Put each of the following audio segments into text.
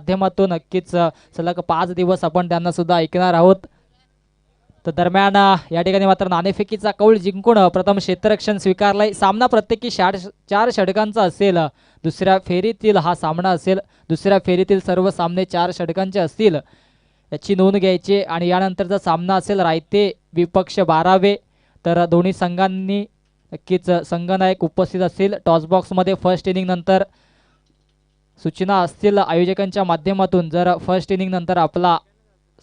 माध्यमातून नक्कीच सलग 5 दिवस आपण त्यांना सुद्धा ऐकणार आहोत. तर दरम्यान या ठिकाणी मात्र नाणेफेकीचा कौल जिंकून प्रथम क्षेत्ररक्षण स्वीकारलाय. सामना प्रत्येकी 4 षटकांचा असेल. दुसऱ्या फेरीतील हा सामना असेल. दुसऱ्या फेरीतील सर्व सामने 4 षटकांचे असतील याची नोंद घ्यायची. आणि यानंतरचा सामना असेल रायते विपक्ष 12वे. तर दोन्ही संघांनी नक्कीच संघनायक उपस्थित असतील. टॉसबॉक्समध्ये फर्स्ट इनिंग नंतर सूचना असतील आयोजकांच्या माध्यमातून. जर फर्स्ट इनिंग नंतर आपला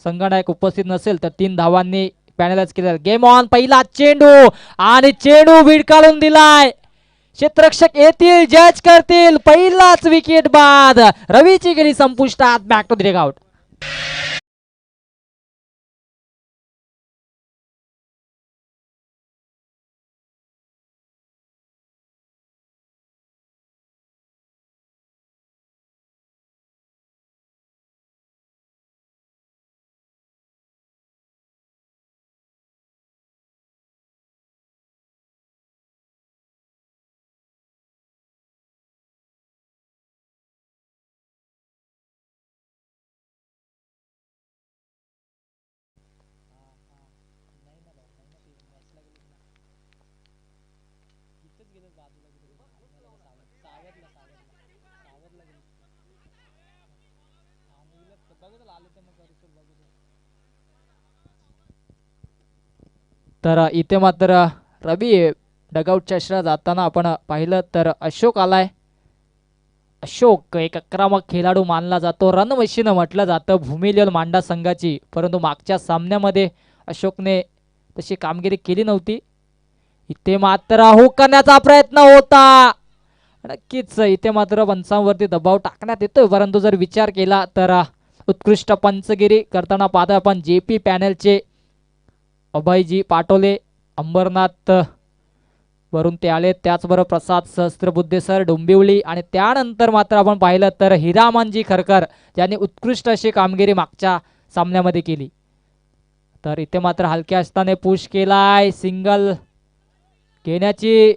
संघनायक उपस्थित नसेल तर 3 धावांनी पॅनलाइज केलं. Game on. पहिला चेंडू आणि चेंडू भिडकावून दिलाय. क्षेत्ररक्षक येतील, जज करतील. पहिलाच विकेट बाद. रवीची गेली संपुष्टात. Back to the dugout. तर इथे मात्र रवी डगआउटच्या आश्रयात जाताना आपण पाहिलं तर अशोक आलाय. अशोक एक आक्रमक खेळाडू मानला जातो. रन मशीन म्हटलं जातं भूमिलेल मांडा संघाची. परंतु मागच्या सामन्यामध्ये अशोकने तशी कामगिरी केली नव्हती. इथे मात्र हुक करण्याचा प्रयत्न होता. नक्कीच इथे मात्र पंचांवरती दबाव टाकण्यात येतोय. परंतु जर विचार केला तर उत्कृष्ट पंचगिरी करताना पाहता आपण JP पॅनलचे अभयजी पाटोले अंबरनाथ वरून ते आले. त्याचबरोबर प्रसाद सहस्त्रबुद्धे सर डोंबिवली. आणि त्यानंतर मात्र आपण पाहिलं तर हिरामनजी खरकर ज्यांनी उत्कृष्ट अशी कामगिरी मागच्या सामन्यामध्ये केली. तर इथे मात्र हलक्या असताना पुश केलाय. सिंगल घेण्याची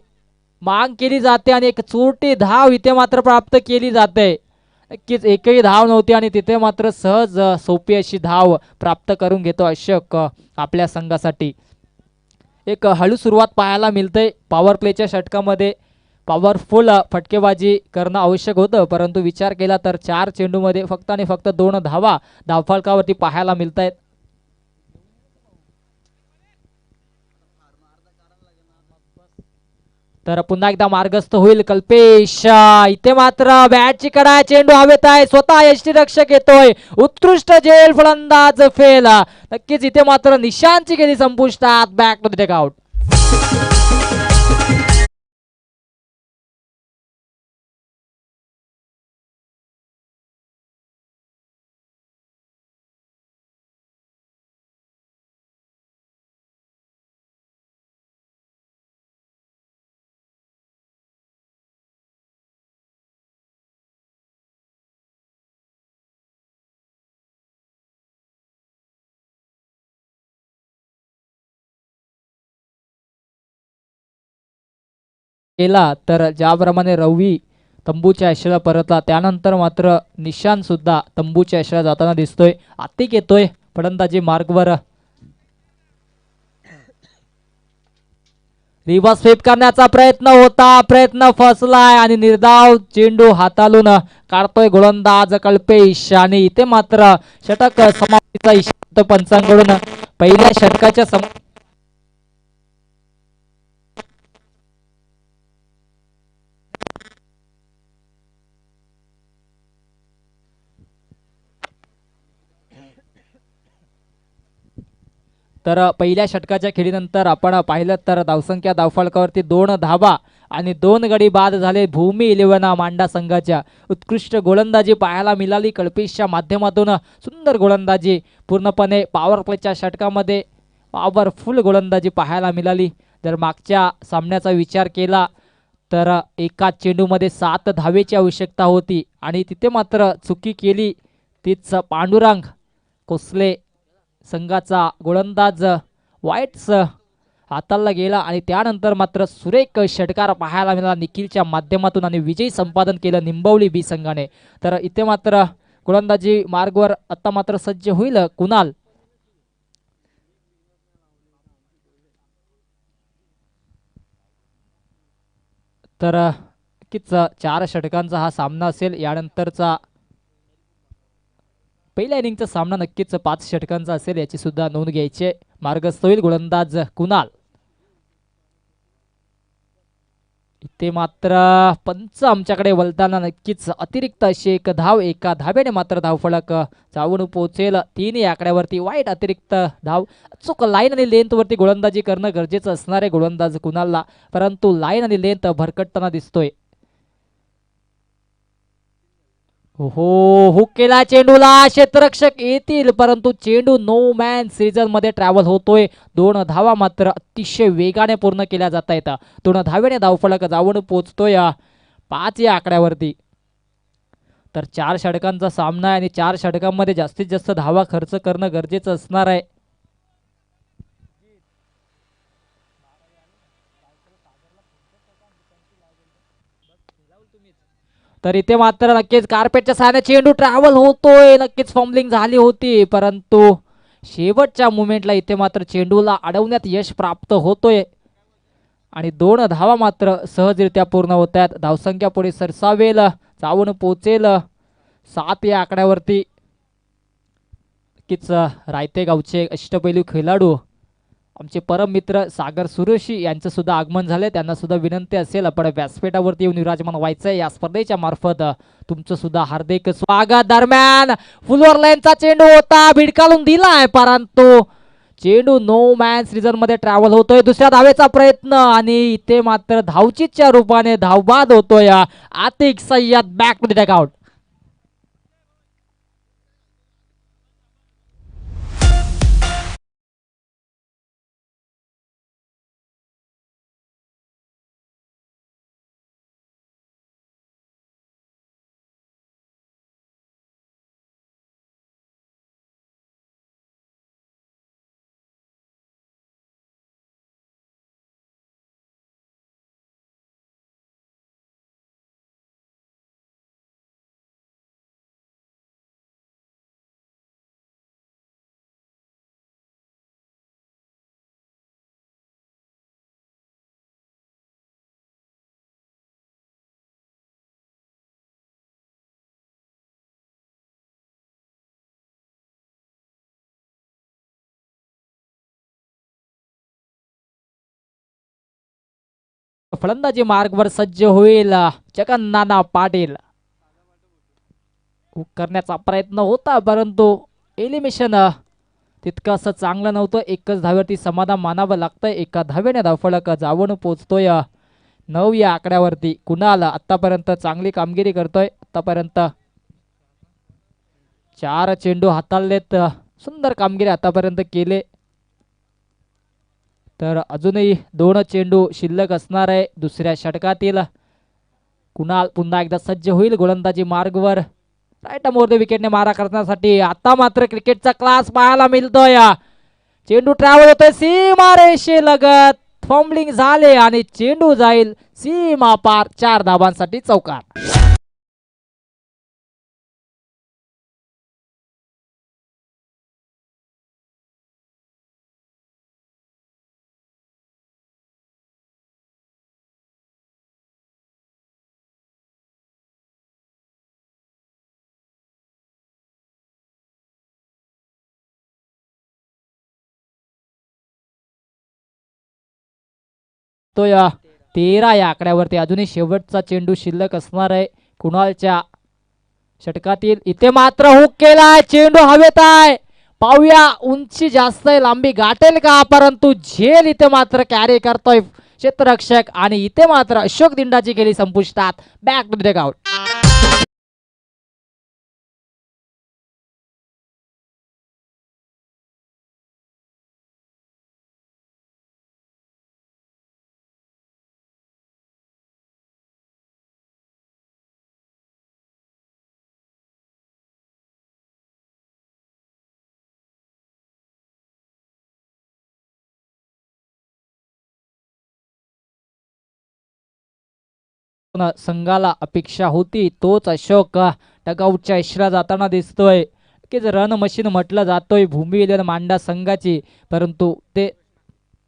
माग केली जाते आणि एक चोरटी धाव इथे मात्र प्राप्त केली जाते. नक्कीच एकही धाव नव्हती आणि तिथे मात्र सहज सोपी अशी धाव प्राप्त करून घेतो अशोक आपल्या संघासाठी. एक हळू सुरुवात पाहायला मिळते. पॉवर प्लेच्या षटकामध्ये पॉवरफुल फटकेबाजी करणं आवश्यक होतं. परंतु विचार केला तर 4 चेंडूमध्ये फक्त आणि फक्त 2 धावा धावफलकावरती पाहायला मिळत आहेत. तर पुन्हा एकदा मार्गस्थ होईल कल्पेश. इथे मात्र बॅटची कडा. चेंडू हवेत आहे. स्वतः यष्टीरक्षक येतोय. उत्कृष्ट झेल फलंदाज फेल. नक्कीच इथे मात्र निशांची गेली संपुष्टात. Back to the dugout. केला तर ज्याप्रमाणे रवी तंबूच्या आश्रयाला परतला त्यानंतर मात्र निशांत सुद्धा तंबूच्या आश्रयाला जाताना दिसतोय. आतिक येतोय फलंदाजी मार्गवर. रिव्हर्स स्वीप करण्याचा प्रयत्न होता. प्रयत्न फसलाय आणि निर्धाव चेंडू हाताळून काढतोय गोलंदाज कल्पेश. आणि इथे मात्र षटक समाप्तीचा इशारा पंचांकडून. पहिल्या षटकाच्या तर पहिल्या षटकाच्या खेळीनंतर आपण पाहिलं तर धावसंख्या धावफलकावरती 2 धावा आणि 2 गडी बाद झाले भूमी 11 मांडा संघाच्या. उत्कृष्ट गोलंदाजी पाहायला मिळाली कल्पेशच्या माध्यमातून. सुंदर गोलंदाजी पूर्णपणे पॉवर प्लेच्या षटकामध्ये पॉवरफुल गोलंदाजी पाहायला मिळाली. जर मागच्या सामन्याचा विचार केला तर एका चेंडूमध्ये 7 धावेची आवश्यकता होती आणि तिथे मात्र चुकी केली तीच पांडुरंग कोसले संघाचा गोलंदाज वाईट्स हाताळला गेला. आणि त्यानंतर मात्र सुरेख षटकार पाहायला मिळाला निखिलच्या माध्यमातून आणि विजयी संपादन केलं निंबवली बी संघाने. तर इथे मात्र गोलंदाजी मार्गवर आता मात्र सज्ज होईल कुणाल. तर नक्कीच 4 षटकांचा हा सामना असेल. यानंतरचा पहिल्या इनिंगचा सामना नक्कीच 5 षटकांचा असेल, याची सुद्धा नोंद घ्यायची. मार्गस्थ होईल गोलंदाज कुणाल. इथे मात्र पंच आमच्याकडे वलताना नक्कीच अतिरिक्त अशी एक धाव, एका धाब्याने मात्र धावफलक जाऊन पोहोचेल. 3 या आकड्यावरती वाईट अतिरिक्त धाव. चूक लाईन आणि लेंथ वरती गोलंदाजी करणं गरजेचं असणार आहे गोलंदाज कुणालला, परंतु लाईन आणि लेंथ भरकटताना दिसतोय. हो, हुक केला चेंडूला, क्षेत्ररक्षक येतील परंतु चेंडू नो मॅन सीझन मध्ये ट्रॅव्हल होतोय. 2 धावा मात्र अतिशय वेगाने पूर्ण केल्या जात आहेत. 2 धाव्याने धावफलक जाऊन पोहोचतोय 5 या आकड्यावरती. तर 4 षटकांचा सामना आहे आणि 4 षटकांमध्ये जास्तीत जास्त धावा खर्च करणं गरजेचं असणार आहे. तर इथे मात्र नक्कीच कार्पेटच्या सहाय्याने चेंडू ट्रॅव्हल होतोय. नक्कीच फॉर्मलिंग झाली होती, परंतु शेवटच्या मुमेंटला इथे मात्र चेंडूला अडवण्यात यश प्राप्त होतोय आणि 2 धावा मात्र सहजरित्या पूर्ण होत आहेत. धावसंख्या पुढे सरसावेल, जाऊन पोहोचेल 7 या आकड्यावरती. नक्कीच रायते गावचे अष्टपैलू खेळाडू आमचे परम मित्र सागर सुरेशी यांचं सुद्धा आगमन झाले. त्यांना सुद्धा विनंती असेल आपण व्यासपीठावरती येऊन विराजमान व्हायचंय. या स्पर्धेच्या मार्फत तुमचं सुद्धा हार्दिक स्वागत. दरम्यान फुलवर लाईनचा चेंडू होता, भिडकालून दिलाय परंतु चेंडू नो मॅन सीझन मध्ये ट्रॅव्हल होतोय. दुसऱ्या धावेचा प्रयत्न आणि इथे मात्र धावचीच्या रूपाने धावबाद होतोय. Atiq Sayyad back to the dugout. फलंदाजी मार्गवर सज्ज होईल जगन्नाना पाटील. करण्याचा प्रयत्न होता परंतु एलिमिशन तितकं चांगलं नव्हतं. एकच धाव्यावरती समाधान मानावं लागतंय. एका धाव्याने धावफलक जाऊन पोहोचतोय 9 या आकड्यावरती. कुणाल आतापर्यंत चांगली कामगिरी करतोय. आतापर्यंत 4 चेंडू हाताळलेत, सुंदर कामगिरी आतापर्यंत केले. तर अजूनही 2 चेंडू शिल्लक असणार आहे दुसऱ्या षटकातील. कुणाल पुन्हा एकदा सज्ज होईल गोलंदाजी मार्गवर राईट मोर विकेटने मारा करण्यासाठी. आता मात्र क्रिकेटचा क्लास पाहायला मिळतोय. चेंडू ट्रॅव्हल होतोय सीमा रेषे लगत, फॉर्मलिंग झाले आणि चेंडू जाईल सीमा पार 4 धाबांसाठी चौकार. तो या 13 या आकड्यावरती अजूनही शेवटचा चेंडू शिल्लक असणार आहे कुणालच्या षटकातील. इथे मात्र हुक केलाय, चेंडू हवेत आहे. पाहूया उंची जास्त आहे, लांबी गाठेल का, परंतु झेल इथे मात्र कॅरी करतोय क्षेत्ररक्षक आणि इथे मात्र अशोक दिंडाची गेली संपुष्टात. Back to the out. संघाला अपेक्षा होती तोच अशोक डगआउटच्या इशारा जाताना दिसतोय की रन मशीन म्हटलं जातोय भूमी इलेव्हन मांडा संघाची, परंतु ते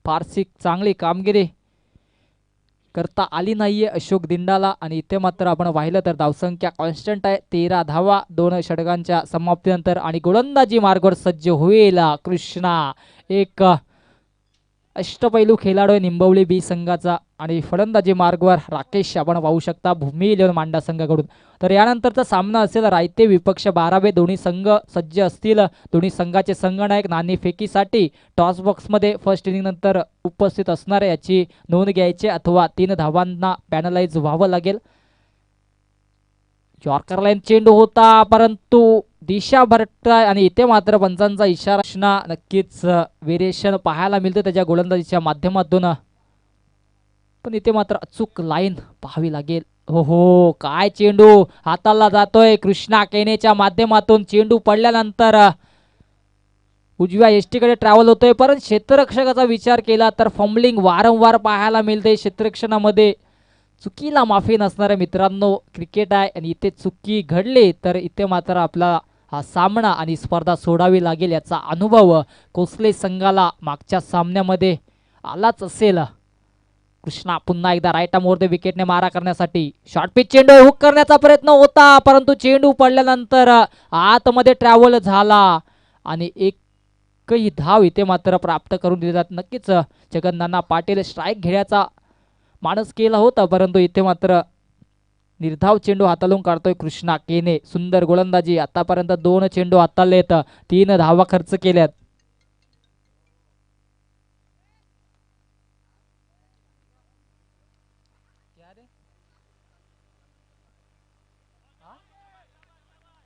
फारशी चांगली कामगिरी करता आली नाहीये अशोक दिंडाला. आणि इथे मात्र आपण पाहिलं तर धावसंख्या कॉन्स्टंट आहे, 13 धावा 2 षटकांच्या समाप्तीनंतर. आणि गोलंदाजी मार्गावर सज्ज होईल कृष्णा, एक अष्टपैलू खेळाडू आहे निंबवली बी संघाचा. आणि फलंदाजी मार्गावर राकेश आपण पाहू शकता भूमी इलेव्हन मांडा संघाकडून. तर यानंतरचा सामना असेल रायते विपक्ष 12वे. दोन्ही संघ सज्ज असतील. दोन्ही संघाचे संघनायक नाणेफेकीसाठी टॉस बॉक्समध्ये फर्स्ट इनिंग नंतर उपस्थित असणार आहे याची नोंद घ्यायची, अथवा 3 धावांना पॅनलाइज व्हावं लागेल. यॉर्कर लाईन चेंडू होता परंतु दिशा भरटाय आणि इथे मात्र पंचांचा इशारा असणं नक्कीच व्हेरिएशन पाहायला मिळतं त्याच्या गोलंदाजीच्या माध्यमातून. पण इथे मात्र अचूक लाईन पाहावी लागेल. हो हो, काय चेंडू हाताला जातोय कृष्णा केनेच्या माध्यमातून. चेंडू पडल्यानंतर उजव्या एसटीकडे ट्रॅव्हल होतोय, परंतु क्षेत्ररक्षकाचा विचार केला तर फंबलिंग वारंवार पाहायला मिळते क्षेत्ररक्षणामध्ये. चुकीला माफी नसणार आहे मित्रांनो, क्रिकेट आहे आणि इथे चुकी घडली तर इथे मात्र आपला हा सामना आणि स्पर्धा सोडावी लागेल याचा अनुभव कोसले संघाला मागच्या सामन्यामध्ये आलाच असेल. कृष्णा पुन्हा एकदा राईट आर्म वर विकेटने मारा करण्यासाठी शॉर्ट पिच चेंडू हुक करण्याचा प्रयत्न होता, परंतु चेंडू पडल्यानंतर आतमध्ये ट्रॅव्हल झाला आणि एकही धाव इथे मात्र प्राप्त करून दिली जात. नक्कीच जगन्नाना पाटील स्ट्राईक घेण्याचा मानस केला होता, परंतु इथे मात्र निर्धाव चेंडू हाताळून काढतोय कृष्णा केने. सुंदर गोलंदाजी, आतापर्यंत 2 चेंडू हाताळलेत, 3 धावा खर्च केल्यात.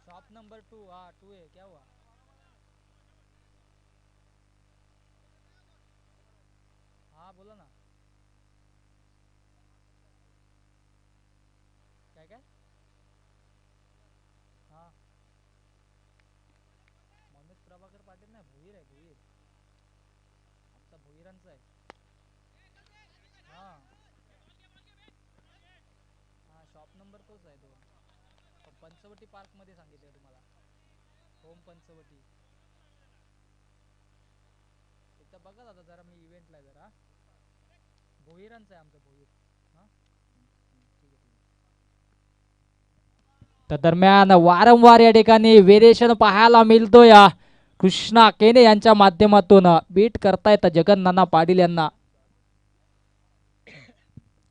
शॉप नंबर 2 हाँ 2 है, क्या हुआ? हाँ बोलो ना. काय काय? हाँ मनोज प्रभाकर पाटील नाही, भोईर आहे भोईर, आमचा भोईरांचा आहे. हाँ हाँ शॉप नंबर तोच आहे 2. पंचवटी पार्क मध्ये सांगितलं तुम्हाला, होम पंचवटी. एकदा बघा दादा जरा, मी इव्हेंटला जरा भोईरांचा आहे आमचा भोईर. हां ठीक आहे. तर दरम्यान वारंवार या ठिकाणी व्हेरिएशन पाहायला मिळतो या कृष्णा केने यांच्या माध्यमातून. बीट करतायत जगन्नाना पाटील यांना.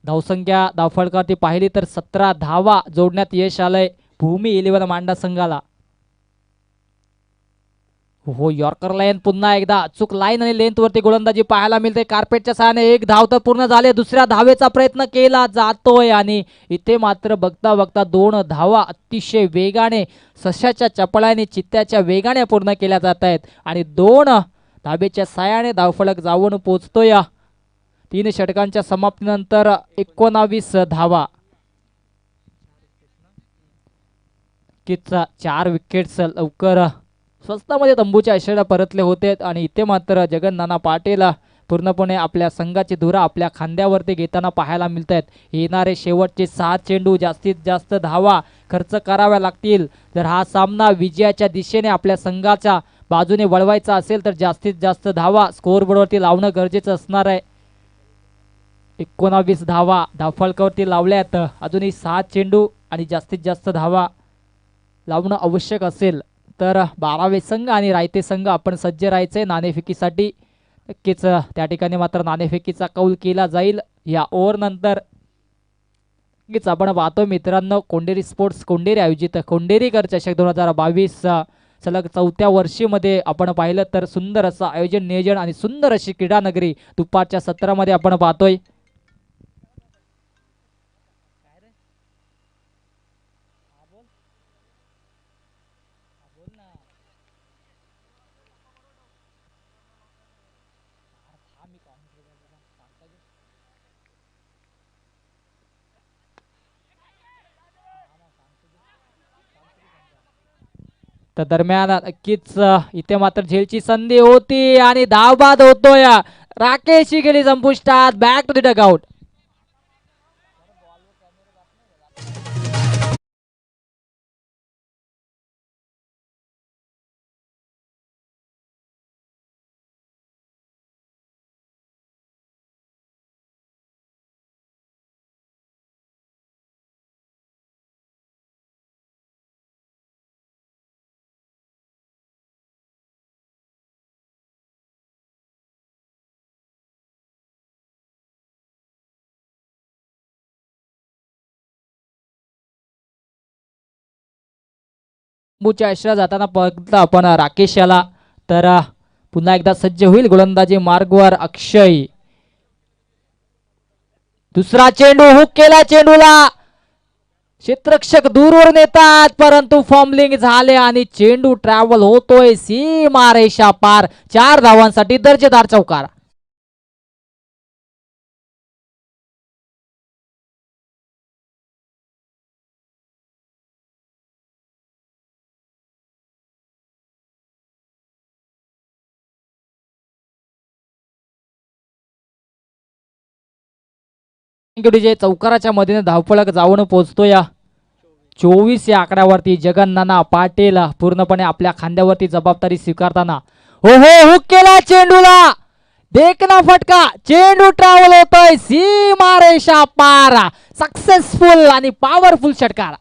धावसंख्या धावफलकावरती पाहिली तर 17 धावा जोडण्यात यश आलंय भूमी इलेव्हन मांडा संघाला. हो, यॉर्कर लाईन पुन्हा एकदा अचूक लाईन आणि लेंथ वरती गोलंदाजी पाहायला मिळते. कार्पेटच्या सहाय्याने 1 धाव तर पूर्ण झाले, दुसऱ्या धावेचा प्रयत्न केला जातोय आणि इथे मात्र बघता बघता 2 धावा अतिशय वेगाने सशाच्या चपळाने चित्त्याच्या वेगाने पूर्ण केल्या जात आहेत आणि 2 धावेच्या सहाय्याने धावफलक जाऊन पोहोचतोय. 3 षटकांच्या समाप्तीनंतर 19 धावा. किचा 4 विकेट्स लवकर स्वस्तामध्ये तंबूच्या इशारा परतले होते आणि इथे मात्र जगन्नाना पाटील पूर्णपणे आपल्या संघाची धुरा आपल्या खांद्यावरती घेताना पाहायला मिळत आहेत. येणारे शेवटचे 6 चेंडू जास्तीत जास्त धावा खर्च कराव्या लागतील. जर हा सामना विजयाच्या दिशेने आपल्या संघाच्या बाजूने वळवायचा असेल तर जास्तीत जास्त धावा स्कोअरबोर्डवरती लावणं गरजेचं असणार आहे. 19 धावा धावफलकावरती लावल्यात, अजूनही 6 चेंडू आणि जास्तीत जास्त धावा लावणं आवश्यक असेल तर 12वे संघ आणि रायते संघ आपण सज्ज राहायचे नाणेफेकीसाठी. नक्कीच त्या ठिकाणी मात्र नाणेफेकीचा कौल केला जाईल या ओव्हर नंतर. नक्कीच आपण पाहतो मित्रांनो, कोंडेरी स्पोर्ट्स कोंडेरी आयोजित कोंडेरीकर चषक 2022 सलग 4थ्या वर्षीमध्ये आपण पाहिलं तर सुंदर असं आयोजन नियोजन आणि सुंदर अशी क्रीडा नगरी दुपारच्या सत्रामध्ये आपण पाहतोय. तर दरम्यान नक्कीच इथे मात्र झेलची संधी होती आणि धावबाद होतोय. राकेश गेली संपुष्टात. Back to the dugout. लिंबूच्या आश्रया जाताना बघता आपण राकेश याला. तर पुन्हा एकदा सज्ज होईल गोलंदाजी मार्गवर अक्षय. दुसरा चेंडू हुक केला चेंडूला. क्षेत्ररक्षक दूरवर नेतात परंतु फॉर्मलिंग झाले आणि चेंडू ट्रॅव्हल होतोय सीमा रेषा पार. 4 धावांसाठी दर्जेदार चौकार. जे चौकाराच्या मधीने धावफलक जाऊन पोहोचतोय 24 या आकड्यावरती. जगन नाना पाटील पूर्णपणे आपल्या खांद्यावरती जबाबदारी स्वीकारताना. हो हो हुक केला चेंडूला. देखना फटका. चेंडू ट्रॅव्हल होतोय सीमा रेषा पार. सक्सेसफुल आणि पॉवरफुल षटकार.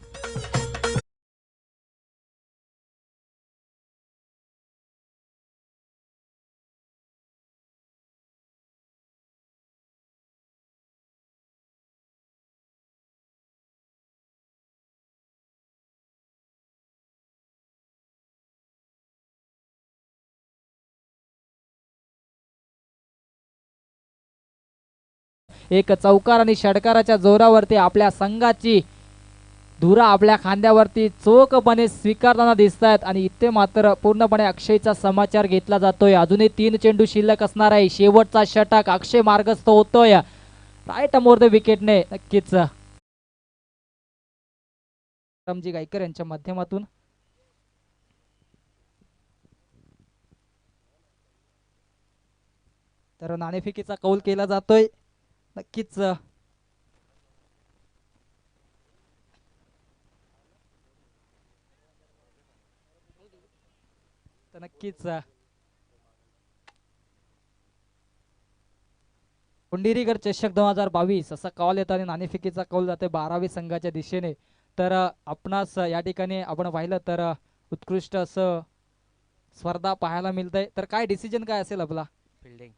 एक चौकार आणि षटकाराच्या जोरावरती आपल्या संघाची धुरा आपल्या खांद्यावरती चोखपणे स्वीकारताना दिसत आहेत. आणि इथे मात्र पूर्णपणे अक्षयचा समाचार घेतला जातोय. अजूनही 3 चेंडू शिल्लक असणार आहे. शेवटचा षटक अक्षय मार्गस्थ होतोय राईट मोर द विकेटने. नक्कीच रामजी गायकर यांच्या माध्यमातून तर नाणेफेकीचा कौल केला जातोय. नक्कीच नक्कीच पुंडरीगड चषक 2022 असा कॉल येतो आणि नाणेफेकीचा कौल जाते 12वी संघाच्या दिशेने. तर आपणास या ठिकाणी आपण पाहिलं तर उत्कृष्ट असं स्पर्धा पाहायला मिळतंय. तर काय डिसिजन काय असेल आपला फिल्डिंग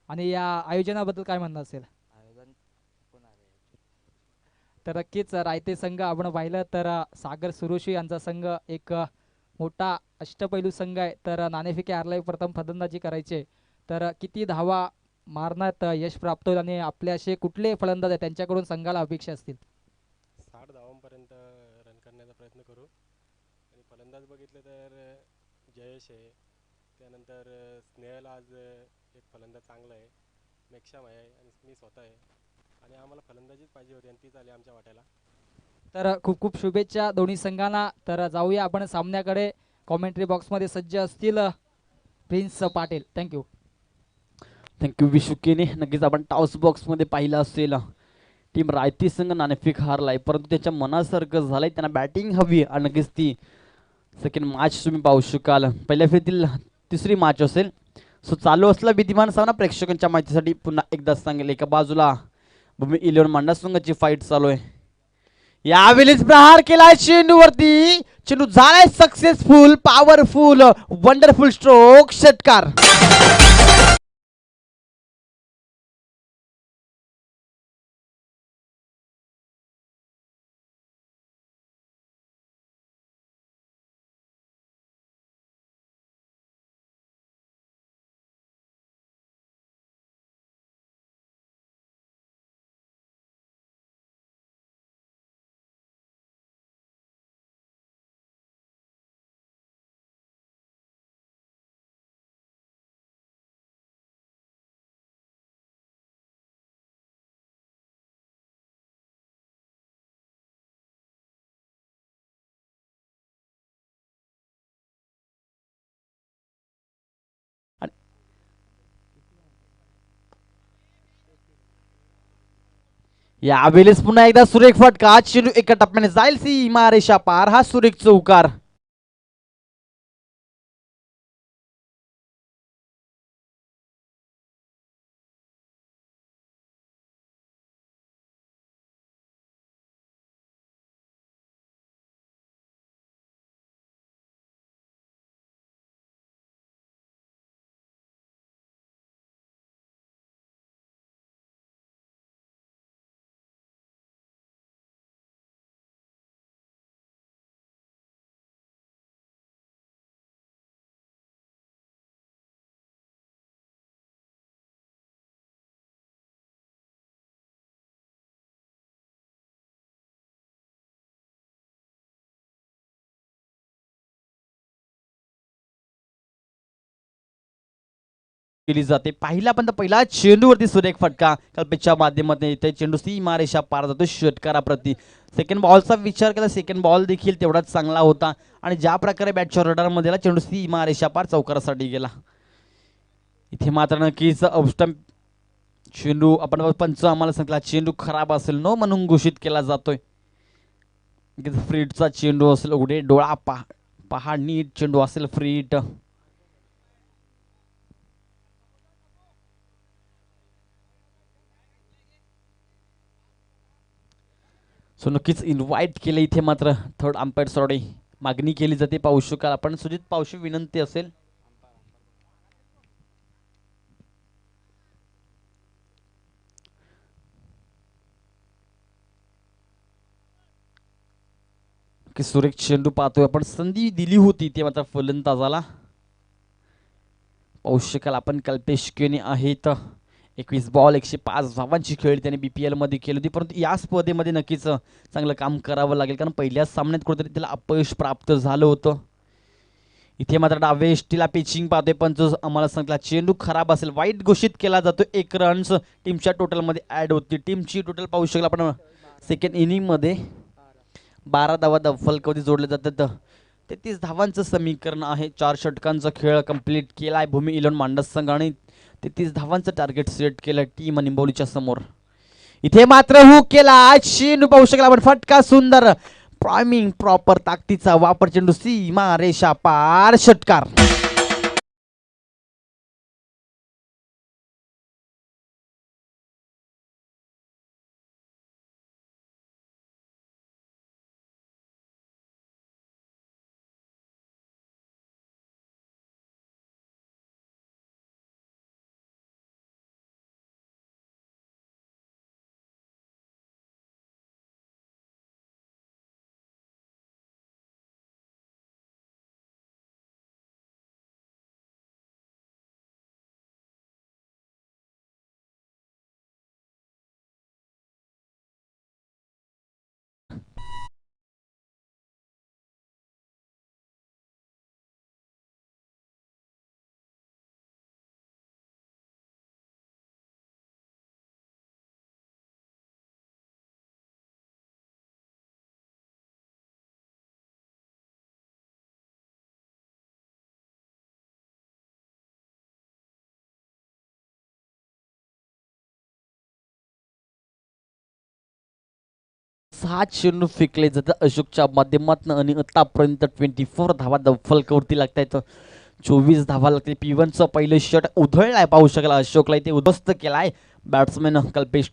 आणि या आयोजनाबद्दल काय म्हणणं असेल? आयोजन कोण आहे? तर नक्कीच रायते संघ आपण पाहिलं तर सागर सुरोशी यांचा संघ एक मोठा अष्टपैलू संघ आहे. तर नाणेफेकी हारलाही प्रथम फलंदाजी करायचे. तर किती धावा मारण्यात यश प्राप्त होईल आणि आपले असे कुठले फलंदाज आहेत त्यांच्याकडून संघाला अपेक्षा असतील? 60 धावांपर्यंत रन करण्याचा प्रयत्न करू. आणि फलंदाज बघितले तर जयेश आहे, त्यानंतर स्नेहल आज एक फलंदाज चांगला आहे, मेक्षाम आहे आणि मी स्वतः आहे. आणि आम्हाला फलंदाजीच पाहिजे होती आणि तीच आली आमच्या वाट्याला. तर खूप खूप शुभेच्छा दोन्ही संघांना. तर जाऊया आपण सामन्याकडे. कॉमेंट्री बॉक्समध्ये सज्ज असतील प्रिन्स पाटील. थँक्यू. थँक्यू विशुकेने. नक्कीच आपण टॉस बॉक्समध्ये पाहिलं असेल टीम रायती संघ नाणेफेक हारलाय परंतु त्याच्या मनासारखं झालंय. त्यांना बॅटिंग हवी आणि नक्कीच ती सेकंड मॅच तुम्ही पाहू शकाल. पहिल्या फेरीतील तिसरी मॅच असेल. सो चालू असला विद्यमान सामना प्रेक्षकांच्या माहितीसाठी पुन्हा एकदा सांगेल. एका बाजूला भूमी 11 मांडा संघाची फाईट चालू आहे. यावेळेस प्रहार केलाय चेंडूवरती. चेंडू झालाय सक्सेसफुल, पॉवरफुल, वंडरफुल स्ट्रोक, षटकार. यावेळेस पुन्हा एकदा सुरेख फटका. चेंडू एका टप्प्याने जाईल सीमा रेषा पार. हा सुरेख चौकार. केली जाते. पहिला चेंडूवरती सुरेख फटका कल्पेशच्या माध्यमातून येते. चेंडू सीमारेषा पार जातो षटकाराप्रती. सेकंड बॉलचा विचार केला, सेकंड बॉल देखील तेवढाच चांगला होता आणि ज्या प्रकारे बॅटच्या रडारमध्ये आला चेंडू सीमारेषा पार चौकारासाठी गेला. इथे मात्र नक्कीच ऑफस्टंप चेंडू आपण पंच आम्हाला सांगितला चेंडू खराब असेल नो म्हणून घोषित केला जातोय. फ्रीटचा चेंडू असेल उघडे डोळा पहा नीट चेंडू असेल फ्रीट. सो नक्कीच इन्व्हाइट केले. इथे मात्र थर्ड अंपायर सॉरी मागणी केली जाते. पाहू शकाल आपण सुजित पावशी विनंती असेल. की सुरेख चेंडू पाहतोय आपण संधी दिली होती ते मात्र फलंदाजाला. पाहू शकाल आपण कल्पेश केने आहेत. 21 बॉल 105 धावांची खेळी त्याने BPL मध्ये केली होती, परंतु या स्पर्धेमध्ये नक्कीच चांगलं काम करावं लागेल कारण पहिल्याच सामन्यात कुठेतरी त्याला अपयश प्राप्त झालं होतं. इथे मात्र डावे एष्टीला पिचिंग पाहतोय पंच आम्हाला सांगितला चेंडू खराब असेल वाईट घोषित केला जातो. 1 रन्स टीमच्या टोटलमध्ये ऍड होती. टीमची टोटल पाहू शकाल आपण सेकंड इनिंग मध्ये 12 धावा फलकावधी जोडले जातात. 33 धावांचं समीकरण आहे. 4 षटकांचा खेळ कंप्लीट केलाय भूमी इलेव्हन मांडस संघाने. 33 धावांचं टार्गेट सेट केलं टीम निंबवलीच्या समोर. इथे मात्र हुक केला चेंडू पाहू शकाल आपण फटका सुंदर प्रायमिंग प्रॉपर ताकदीचा वापर चेंडू सीमा रेषा पार षटकार. सात चेंडू फेकले जातात अशोकच्या माध्यमातून आणि आतापर्यंत 24 धावा फलकावरती लागतायत. 24 धावा लागते. P1चं पहिलं शॉट उधळलाय पाहू शकाल अशोकला इथे उद्ध्वस्त केलाय बॅट्समॅन कल्पेश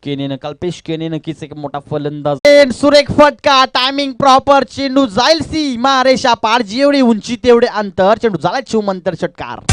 केने नक्कीच एक मोठा फलंदाज. सुरेख फटका टायमिंग प्रॉपर चेंडू जाईल सीमा रेषा पार जेवढी उंची तेवढे अंतर चेंडू झाला शिवमंतर षटकार.